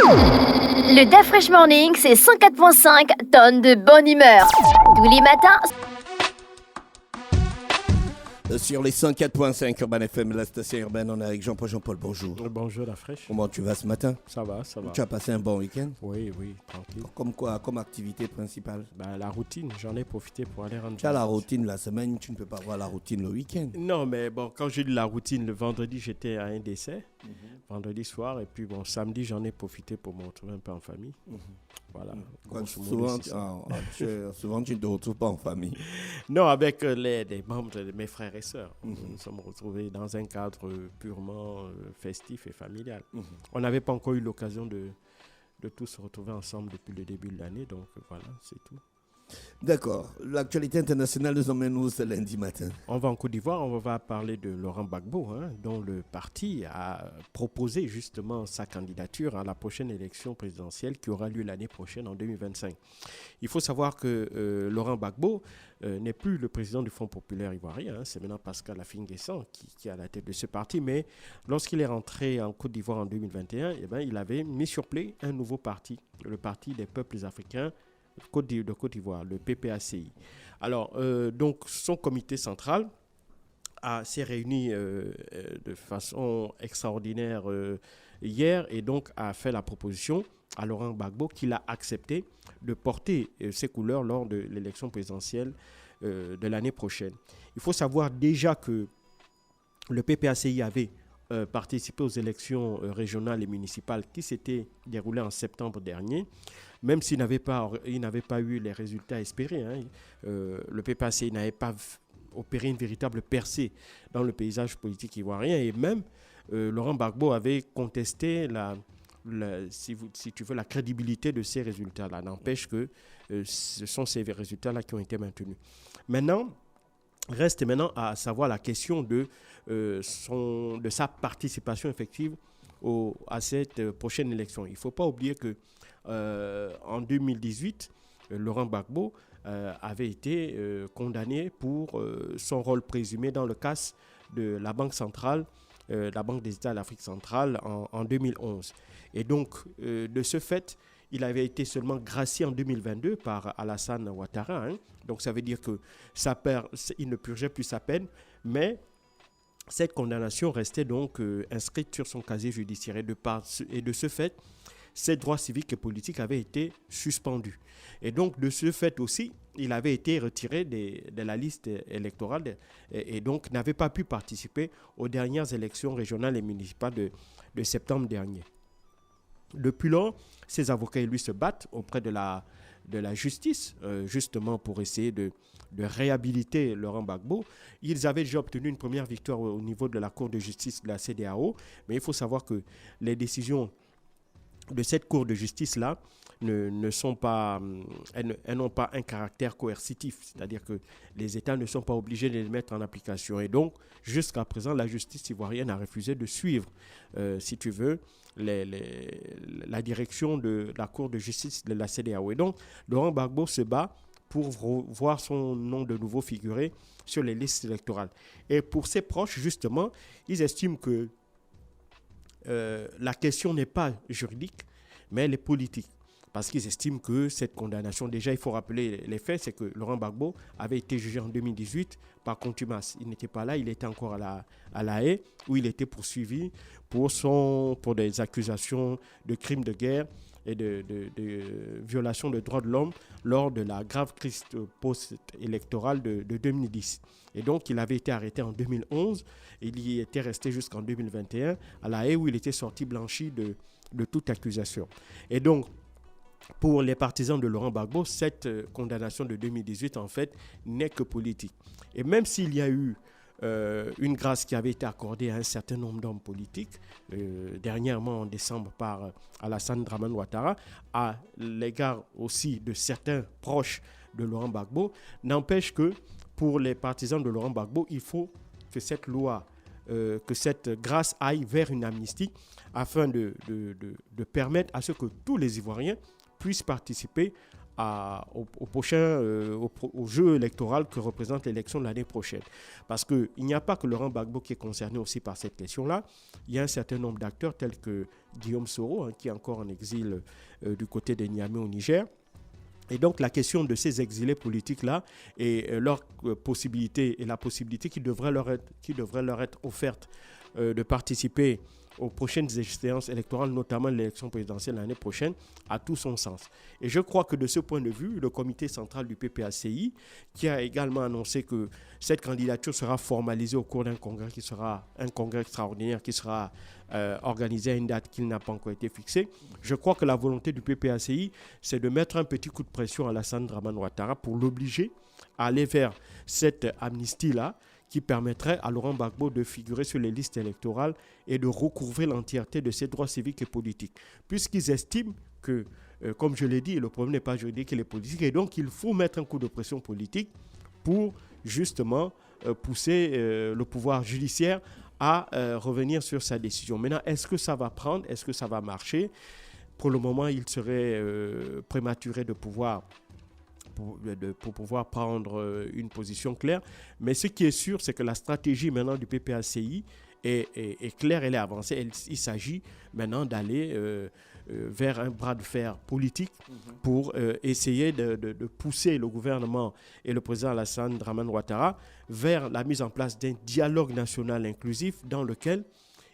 Le DAF Fresh Morning, c'est 104.5 tonnes de bonne humeur. Tous les matins. Sur les 104.5 Urban FM, la station urbaine, on est avec Jean-Paul. Jean-Paul, bonjour. Bonjour la fraîche. Comment tu vas ce matin? Ça va, ça va. Tu as passé un bon week-end? Oui, tranquille. Comme quoi, comme activité principale? La routine, j'en ai profité pour aller rendre. Tu as la routine la semaine, tu ne peux pas avoir la routine le week-end. Non, mais bon, quand j'ai eu la routine, le vendredi, j'étais à un décès, vendredi soir, et puis bon, samedi, j'en ai profité pour me retrouver un peu en famille. Voilà. Souvent, tu ne te retrouves pas en famille. Non, avec des membres de mes frères et sœurs. Nous nous sommes retrouvés dans un cadre purement festif et familial. On n'avait pas encore eu l'occasion de tous se retrouver ensemble depuis le début de l'année, donc voilà, c'est tout. D'accord. L'actualité internationale nous emmène où ce lundi matin? On va en Côte d'Ivoire, on va parler de Laurent Gbagbo, dont le parti a proposé justement sa candidature à la prochaine élection présidentielle qui aura lieu l'année prochaine en 2025. Il faut savoir que Laurent Gbagbo n'est plus le président du Front populaire ivoirien, c'est maintenant Pascal Affi-N'Guessan qui est à la tête de ce parti, mais lorsqu'il est rentré en Côte d'Ivoire en 2021, il avait mis sur pied un nouveau parti, le Parti des peuples africains de Côte d'Ivoire, le PPACI. Alors, donc, son comité central s'est réuni de façon extraordinaire hier et donc a fait la proposition à Laurent Gbagbo qu'il a accepté de porter ses couleurs lors de l'élection présidentielle de l'année prochaine. Il faut savoir déjà que le PPACI avait participé aux élections régionales et municipales qui s'étaient déroulées en septembre dernier, même s'il n'avait pas eu les résultats espérés. Le PPACI n'avait pas opéré une véritable percée dans le paysage politique ivoirien et même Laurent Gbagbo avait contesté la crédibilité de ces résultats-là. N'empêche que ce sont ces résultats-là qui ont été maintenus. Reste maintenant à savoir la question de sa participation effective à cette prochaine élection. Il ne faut pas oublier que en 2018, Laurent Gbagbo avait été condamné pour son rôle présumé dans le casse de la Banque centrale, la Banque des États de l'Afrique centrale en 2011. Et donc, de ce fait, il avait été seulement gracié en 2022 par Alassane Ouattara. Donc, ça veut dire qu'il ne purgeait plus sa peine, mais cette condamnation restait donc inscrite sur son casier judiciaire. Et de ce fait, ses droits civiques et politiques avaient été suspendus. Et donc, de ce fait aussi, il avait été retiré de la liste électorale et donc n'avait pas pu participer aux dernières élections régionales et municipales de septembre dernier. Depuis lors, ses avocats et lui se battent auprès de la justice, justement pour essayer de réhabiliter Laurent Gbagbo. Ils avaient déjà obtenu une première victoire au niveau de la Cour de justice de la CEDEAO, mais il faut savoir que les décisions de cette Cour de justice-là elles n'ont pas un caractère coercitif, c'est-à-dire que les États ne sont pas obligés de les mettre en application. Et donc, jusqu'à présent, la justice ivoirienne a refusé de suivre, si tu veux, la direction de la Cour de justice de la CEDEAO. Et donc, Laurent Gbagbo se bat pour voir son nom de nouveau figurer sur les listes électorales. Et pour ses proches, justement, ils estiment que la question n'est pas juridique, mais elle est politique. Parce qu'ils estiment que cette condamnation, déjà il faut rappeler les faits, c'est que Laurent Gbagbo avait été jugé en 2018 par contumace. Il n'était pas là, il était encore à La Haye, où il était poursuivi pour des accusations de crimes de guerre et de violation des droits de l'homme lors de la grave crise post-électorale de 2010. Et donc, il avait été arrêté en 2011. Il y était resté jusqu'en 2021 à La Haye où il était sorti blanchi de toute accusation. Et donc, pour les partisans de Laurent Gbagbo, cette condamnation de 2018, en fait, n'est que politique. Et même s'il y a eu une grâce qui avait été accordée à un certain nombre d'hommes politiques, dernièrement en décembre par Alassane Dramane Ouattara, à l'égard aussi de certains proches de Laurent Gbagbo, n'empêche que pour les partisans de Laurent Gbagbo, il faut que cette loi, que cette grâce aille vers une amnistie afin de permettre à ce que tous les Ivoiriens puissent participer au prochain au jeu électoral que représente l'élection de l'année prochaine. Parce qu'il n'y a pas que Laurent Gbagbo qui est concerné aussi par cette question-là. Il y a un certain nombre d'acteurs tels que Guillaume Soro, qui est encore en exil du côté de Niamey au Niger. Et donc la question de ces exilés politiques-là et leur possibilité et la possibilité qui devrait leur être offerte de participer aux prochaines échéances électorales, notamment l'élection présidentielle l'année prochaine, a tout son sens. Et je crois que de ce point de vue, le comité central du PPACI, qui a également annoncé que cette candidature sera formalisée au cours d'un congrès qui sera un congrès extraordinaire qui sera organisé à une date qui n'a pas encore été fixée, je crois que la volonté du PPACI, c'est de mettre un petit coup de pression à Alassane Dramane Ouattara pour l'obliger à aller vers cette amnistie-là, qui permettrait à Laurent Gbagbo de figurer sur les listes électorales et de recouvrer l'entièreté de ses droits civiques et politiques. Puisqu'ils estiment que, comme je l'ai dit, le problème n'est pas juridique, il est politique. Et donc, il faut mettre un coup de pression politique pour justement pousser le pouvoir judiciaire à revenir sur sa décision. Maintenant, est-ce que ça va prendre? Est-ce que ça va marcher? Pour le moment, il serait prématuré de pouvoir prendre une position claire. Mais ce qui est sûr, c'est que la stratégie maintenant du PPACI est claire, elle est avancée. Il s'agit maintenant d'aller vers un bras de fer politique pour essayer de pousser le gouvernement et le président Alassane Dramane Ouattara vers la mise en place d'un dialogue national inclusif dans lequel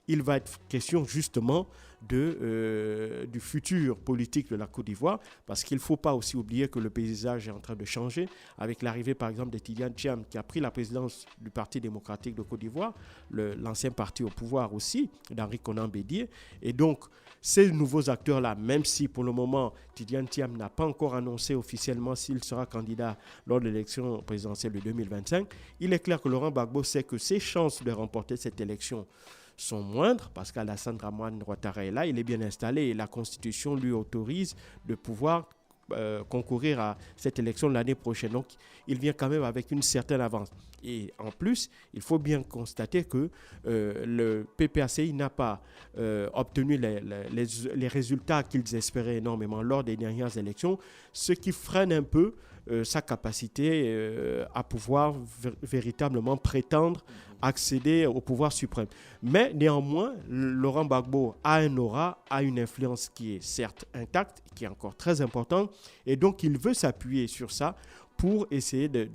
il va être question justement du futur politique de la Côte d'Ivoire, parce qu'il ne faut pas aussi oublier que le paysage est en train de changer, avec l'arrivée par exemple de Tidjane Thiam qui a pris la présidence du Parti démocratique de Côte d'Ivoire, l'ancien parti au pouvoir aussi, d'Henri Konan Bédié. Et donc, ces nouveaux acteurs-là, même si pour le moment Tidjane Thiam n'a pas encore annoncé officiellement s'il sera candidat lors de l'élection présidentielle de 2025, il est clair que Laurent Gbagbo sait que ses chances de remporter cette élection sont moindres parce qu'Alassane Dramane Ouattara est là, il est bien installé et la Constitution lui autorise de pouvoir concourir à cette élection l'année prochaine. Donc, il vient quand même avec une certaine avance. Et en plus, il faut bien constater que le PPACI n'a pas obtenu les résultats qu'ils espéraient énormément lors des dernières élections, ce qui freine un peu sa capacité à pouvoir véritablement prétendre accéder au pouvoir suprême. Mais néanmoins, Laurent Gbagbo a un aura, a une influence qui est certes intacte, qui est encore très importante, et donc il veut s'appuyer sur ça pour essayer de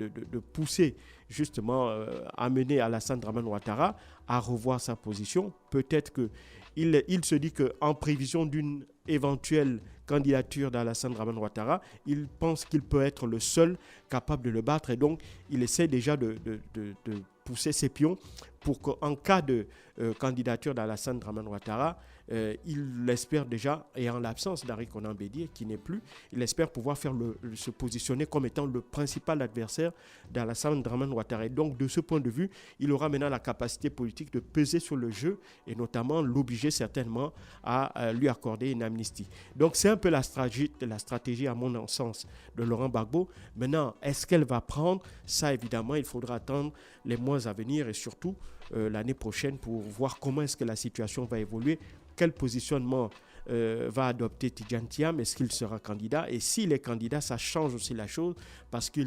pousser, justement, amener Alassane Dramane Ouattara à revoir sa position. Peut-être qu'il se dit qu'en prévision d'une éventuelle candidature d'Alassane Dramane Ouattara, il pense qu'il peut être le seul capable de le battre, et donc il essaie déjà de pousser ses pions pour qu'en cas de candidature d'Alassane Dramane Ouattara, il espère déjà, et en l'absence d'Henri Konan Bédié qui n'est plus, il espère pouvoir se positionner comme étant le principal adversaire d'Alassane Dramane Ouattara. Et donc de ce point de vue, il aura maintenant la capacité politique de peser sur le jeu et notamment l'obliger certainement à lui accorder une amnistie. Donc c'est un peu la stratégie à mon sens de Laurent Gbagbo. Maintenant, est-ce qu'elle va prendre? Ça évidemment, il faudra attendre les mois à venir et surtout l'année prochaine pour voir comment est-ce que la situation va évoluer, quel positionnement va adopter Tidjane Thiam, est-ce qu'il sera candidat, et s'il est candidat, ça change aussi la chose parce que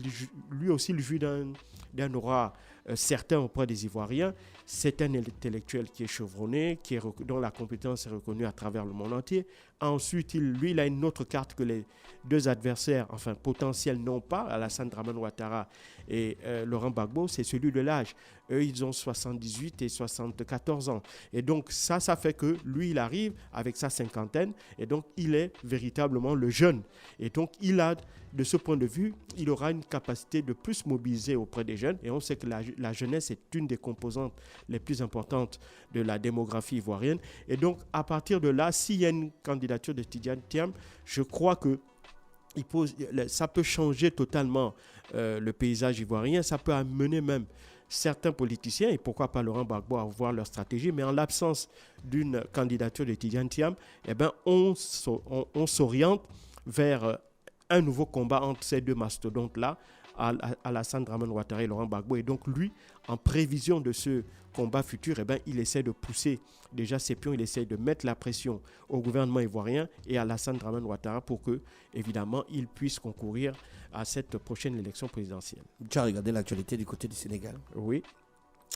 lui aussi il jouit d'un aura certain auprès des Ivoiriens. C'est un intellectuel qui est chevronné, dont la compétence est reconnue à travers le monde entier. Ensuite, il a une autre carte que les deux adversaires, enfin potentiels, n'ont pas, Alassane Dramane Ouattara et Laurent Gbagbo, c'est celui de l'âge. Eux, ils ont 78 et 74 ans. Et donc, ça fait que lui, il arrive avec sa cinquantaine et donc, il est véritablement le jeune. Et donc, de ce point de vue, il aura une capacité de plus mobiliser auprès des jeunes. Et on sait que la jeunesse est une des composantes les plus importantes de la démographie ivoirienne. Et donc, à partir de là, s'il y a une candidature de Tidjane Thiam, je crois que ça peut changer totalement le paysage ivoirien. Ça peut amener même certains politiciens, et pourquoi pas Laurent Gbagbo, à voir leur stratégie. Mais en l'absence d'une candidature de Tidjane Thiam, eh ben, on s'oriente vers un nouveau combat entre ces deux mastodontes-là, Alassane Dramane Ouattara et Laurent Gbagbo. Et donc lui, en prévision de ce combat futur, il essaie de pousser déjà ses pions, il essaie de mettre la pression au gouvernement ivoirien et à Alassane Dramane Ouattara pour que, évidemment, il puisse concourir à cette prochaine élection présidentielle. Tu as regardé l'actualité du côté du Sénégal? Oui.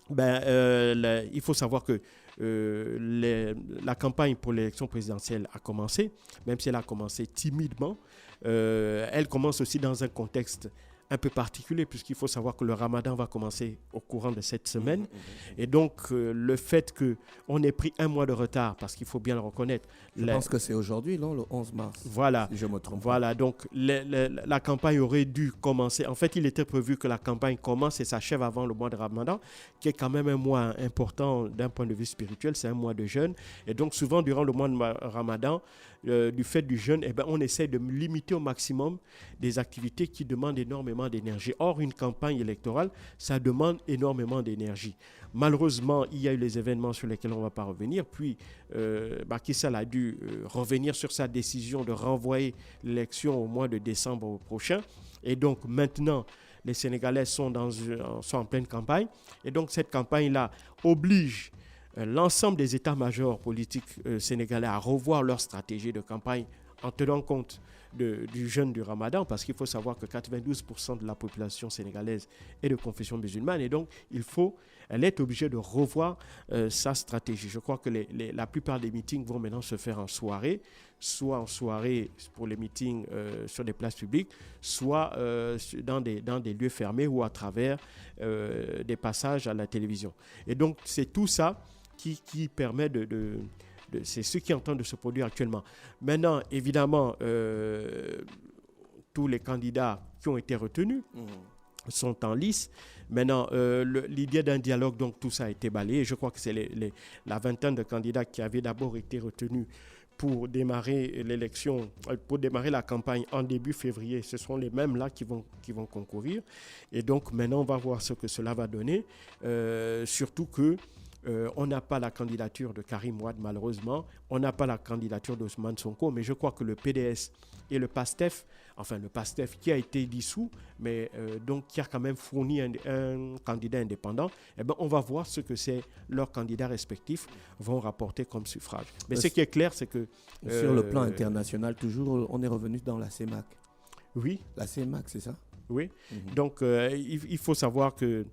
Il faut savoir que la campagne pour l'élection présidentielle a commencé, même si elle a commencé timidement. Elle commence aussi dans un contexte un peu particulier, puisqu'il faut savoir que le ramadan va commencer au courant de cette semaine. Et donc, le fait qu'on ait pris un mois de retard, parce qu'il faut bien le reconnaître. Je pense que c'est aujourd'hui, non, le 11 mars. Voilà. Si je me trompe. Voilà, donc la campagne aurait dû commencer. En fait, il était prévu que la campagne commence et s'achève avant le mois de ramadan, qui est quand même un mois important d'un point de vue spirituel. C'est un mois de jeûne. Et donc, souvent, durant le mois de ramadan, du fait du jeûne, on essaie de limiter au maximum des activités qui demandent énormément d'énergie. Or, une campagne électorale, ça demande énormément d'énergie. Malheureusement, il y a eu les événements sur lesquels on ne va pas revenir. Puis, Macky Sall a dû revenir sur sa décision de renvoyer l'élection au mois de décembre prochain. Et donc, maintenant, les Sénégalais sont en pleine campagne. Et donc, cette campagne-là oblige l'ensemble des états-majors politiques sénégalais à revoir leur stratégie de campagne en tenant compte du jeûne du ramadan, parce qu'il faut savoir que 92% de la population sénégalaise est de confession musulmane, et donc elle est obligée de revoir sa stratégie. Je crois que la plupart des meetings vont maintenant se faire en soirée, soit en soirée pour les meetings sur des places publiques, soit dans des lieux fermés ou à travers des passages à la télévision. Et donc c'est tout ça qui permet c'est ce qui est en train de se produire actuellement. Maintenant, évidemment, tous les candidats qui ont été retenus sont en lice. Maintenant, l'idée d'un dialogue, donc tout ça a été balayé. Je crois que c'est la vingtaine de candidats qui avaient d'abord été retenus pour démarrer l'élection, pour démarrer la campagne en début février. Ce sont les mêmes là qui vont concourir. Et donc, maintenant, on va voir ce que cela va donner. Surtout que on n'a pas la candidature de Karim Wade, malheureusement. On n'a pas la candidature d'Ousmane Sonko, mais je crois que le PDS et le PASTEF qui a été dissous, mais donc qui a quand même fourni un candidat indépendant, on va voir ce que leurs candidats respectifs vont rapporter comme suffrage. Mais ce qui est clair, c'est que... sur le plan international, toujours, on est revenu dans la CEMAC. Oui. La CEMAC, c'est ça? Oui. Donc, il faut savoir que...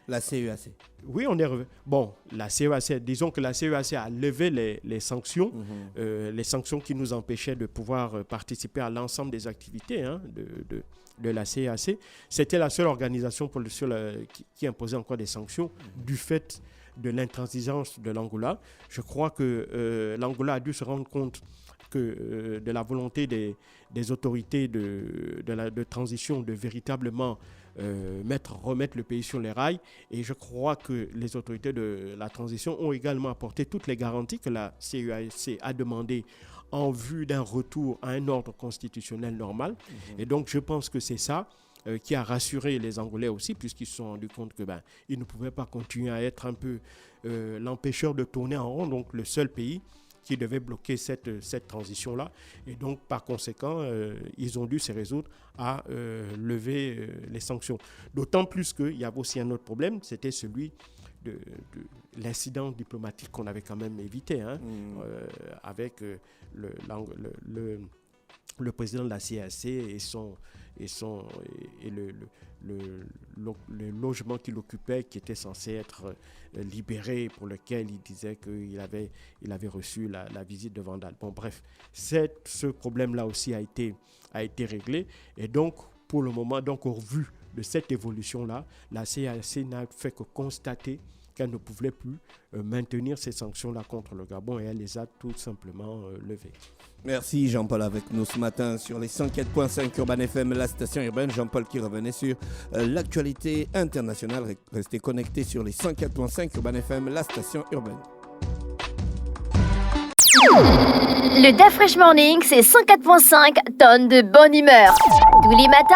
la CEAC. Oui, on est revenu. Bon, la CEAC, disons que la CEAC a levé les sanctions, les sanctions qui nous empêchaient de pouvoir participer à l'ensemble des activités de la CEAC. C'était la seule organisation qui imposait encore des sanctions du fait de l'intransigeance de l'Angola. Je crois que l'Angola a dû se rendre compte de la volonté des autorités de transition de véritablement remettre le pays sur les rails. Et je crois que les autorités de la transition ont également apporté toutes les garanties que la CEAC a demandées en vue d'un retour à un ordre constitutionnel normal. Et donc, je pense que c'est ça qui a rassuré les Angolais aussi, puisqu'ils se sont rendus compte qu'ils ne pouvaient pas continuer à être un peu l'empêcheur de tourner en rond, donc le seul pays qui devait bloquer cette transition-là. Et donc, par conséquent, ils ont dû se résoudre à lever les sanctions. D'autant plus qu'il y avait aussi un autre problème, c'était celui de l'incident diplomatique qu'on avait quand même évité, avec le président de la CAC et le logement qu'il occupait, qui était censé être libéré, pour lequel il disait qu'il avait reçu la visite de Vandal. Bon, bref, ce problème-là aussi a été réglé. Et donc, pour le moment, donc, au vu de cette évolution-là, la CAC n'a fait que constater qu'elle ne pouvait plus maintenir ces sanctions-là contre le Gabon, et elle les a tout simplement levées. Merci Jean-Paul avec nous ce matin sur les 104.5 Urban FM, la station urbaine. Jean-Paul qui revenait sur l'actualité internationale. Restez connectés sur les 104.5 Urban FM, la station urbaine. Le DAF Fresh Morning, c'est 104.5 tonnes de bonne humeur. Tous les matins.